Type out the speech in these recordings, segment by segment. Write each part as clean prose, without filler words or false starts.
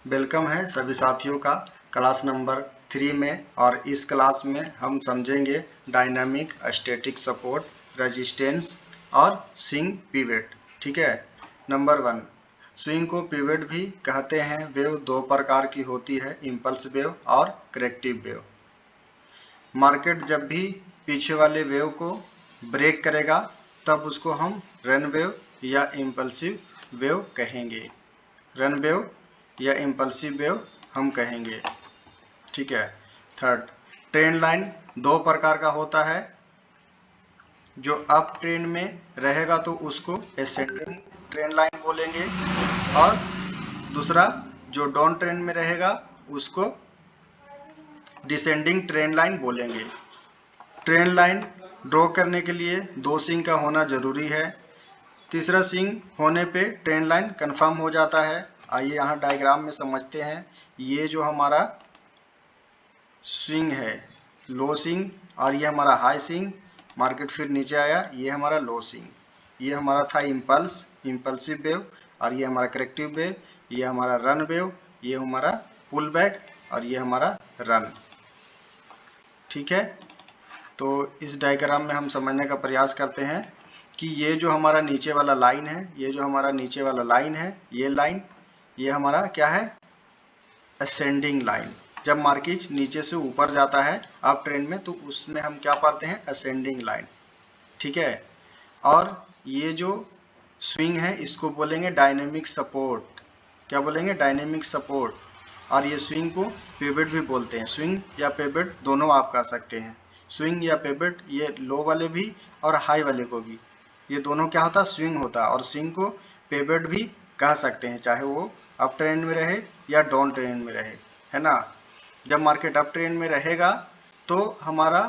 Welcome है सभी साथियों का क्लास नंबर 3 में। और इस क्लास में हम समझेंगे डायनामिक स्टैटिक सपोर्ट, रेजिस्टेंस और स्विंग पिवट। ठीक है। नंबर 1, स्विंग को पिवट भी कहते हैं। वेव दो प्रकार की होती है, इम्पल्स वेव और करेक्टिव वेव। मार्केट जब भी पीछे वाले वेव को ब्रेक करेगा तब उसको हम रन वेव या इम्पल्सिव वेव कहेंगे। रन वेव या इम्पल्सिव वेव हम कहेंगे। ठीक है। थर्ड, ट्रेंड लाइन दो प्रकार का होता है। जो अप ट्रेंड में रहेगा तो उसको एसेंडिंग ट्रेंड लाइन बोलेंगे, और दूसरा जो डाउन ट्रेंड में रहेगा उसको डिसेंडिंग ट्रेंड लाइन बोलेंगे। ट्रेंड लाइन ड्रॉ करने के लिए दो स्विंग का होना जरूरी है। तीसरा स्विंग होने पे ट्रेंड लाइन कंफर्म हो जाता है। आइए यहाँ डायग्राम में समझते हैं। ये जो हमारा स्विंग है, लो स्विंग, और ये हमारा हाई स्विंग, मार्केट फिर नीचे आया, ये हमारा लो स्विंग। ये हमारा था इम्पल्सिव वेव, और ये हमारा करेक्टिव वेव, ये हमारा रन वेव, ये हमारा पुल बैक, और ये हमारा रन। ठीक है। तो इस डायग्राम में हम समझने का प्रयास करते हैं कि ये जो हमारा नीचे वाला लाइन है, ये जो हमारा नीचे वाला लाइन है, ये लाइन, ये हमारा क्या है, असेंडिंग लाइन। जब मार्केट नीचे से ऊपर जाता है अप ट्रेंड में तो उसमें हम क्या पढ़ते हैं, असेंडिंग लाइन। ठीक है। और ये जो स्विंग है इसको बोलेंगे डायनेमिक सपोर्ट। क्या बोलेंगे, डायनेमिक सपोर्ट। और ये स्विंग को पिवट भी बोलते हैं। स्विंग या पिवट दोनों आप कह सकते हैं। स्विंग या पिवट ये लो वाले भी और हाई वाले को भी, ये दोनों क्या होता है, स्विंग होता है। और स्विंग को पिवट भी कह सकते हैं, चाहे वो अप ट्रेंड में रहे या डाउन ट्रेंड में रहे, है ना। जब मार्केट अप ट्रेंड में रहेगा तो हमारा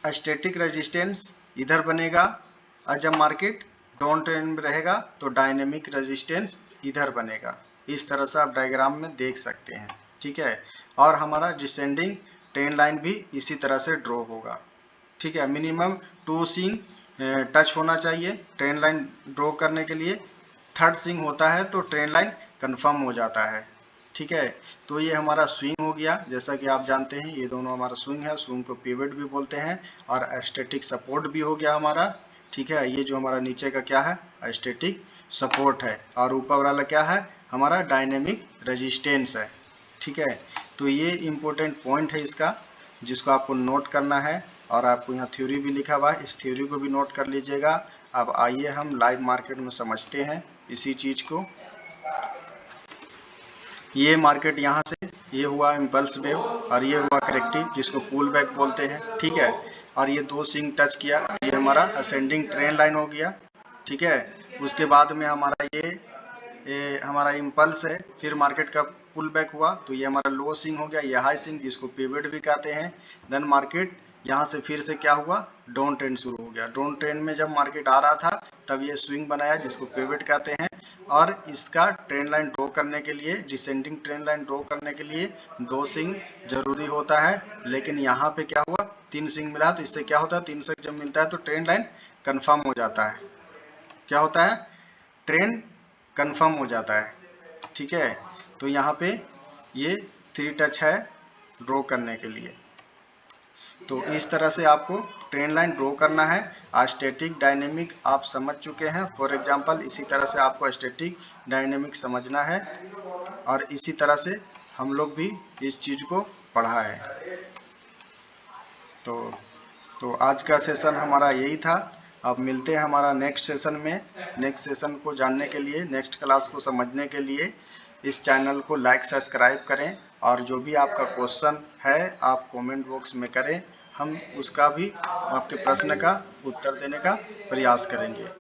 स्टैटिक रेजिस्टेंस इधर बनेगा, और जब मार्केट डाउन ट्रेंड में रहेगा तो डायनेमिक रेजिस्टेंस इधर बनेगा। इस तरह से आप डायग्राम में देख सकते हैं। ठीक है। और हमारा डिसेंडिंग ट्रेंड लाइन भी इसी तरह से ड्रॉ होगा। ठीक है। मिनिमम 2 स्विंग टच होना चाहिए ट्रेंड लाइन ड्रॉ करने के लिए। थर्ड स्विंग होता है तो ट्रेंड लाइन कंफर्म हो जाता है। ठीक है। तो ये हमारा स्विंग हो गया। जैसा कि आप जानते हैं ये दोनों हमारा स्विंग है, स्विंग को पिवट भी बोलते हैं, और स्टैटिक सपोर्ट भी हो गया हमारा। ठीक है। ये जो हमारा नीचे का क्या है, स्टैटिक सपोर्ट है, और ऊपर वाला क्या है, हमारा डायनेमिक रेजिस्टेंस है। ठीक है। तो ये इम्पोर्टेंट पॉइंट है इसका, जिसको आपको नोट करना है। और आपको यहाँ थ्योरी भी लिखा हुआ है, इस थ्योरी को भी नोट कर लीजिएगा। अब आइए हम लाइव मार्केट में समझते हैं इसी चीज को। ये मार्केट यहाँ से, ये हुआ इम्पल्स वेव और ये हुआ करेक्टिव, जिसको पुल बैक बोलते हैं। ठीक है। और ये दो स्विंग टच किया, ये हमारा असेंडिंग ट्रेंड लाइन हो गया। ठीक है। उसके बाद में हमारा ये हमारा इम्पल्स है, फिर मार्केट का पुल बैक हुआ तो ये हमारा लो स्विंग हो गया, ये हाई स्विंग जिसको पिवट भी कहते हैं। देन मार्केट यहाँ से फिर से क्या हुआ, डाउन ट्रेंड शुरू हो गया। डाउन ट्रेंड में जब मार्केट आ रहा था तब ये स्विंग बनाया जिसको पिवट कहते हैं। और इसका ट्रेंड लाइन ड्रॉ करने के लिए, डिसेंडिंग ट्रेंड लाइन ड्रॉ करने के लिए दो स्विंग जरूरी होता है। लेकिन यहाँ पे क्या हुआ, 3 स्विंग मिला, तो इससे क्या होता है, 3 स्विंग जब मिलता है तो ट्रेंड लाइन कंफर्म हो जाता है। क्या होता है, ट्रेंड कंफर्म हो जाता है। ठीक है। तो यहाँ पे ये 3 टच है ड्रॉ करने के लिए। तो इस तरह से आपको ट्रेंड लाइन ड्रॉ करना है। स्टैटिक डायनेमिक आप समझ चुके हैं। फॉर एग्जांपल इसी तरह से आपको स्टैटिक डायनेमिक समझना है, और इसी तरह से हम लोग भी इस चीज़ को पढ़ा है। तो आज का सेशन हमारा यही था। अब मिलते हैं हमारा नेक्स्ट सेशन में। नेक्स्ट सेशन को जानने के लिए, नेक्स्ट क्लास को समझने के लिए इस चैनल को लाइक सब्सक्राइब करें, और जो भी आपका क्वेश्चन है आप कमेंट बॉक्स में करें। हम उसका भी, आपके प्रश्न का उत्तर देने का प्रयास करेंगे।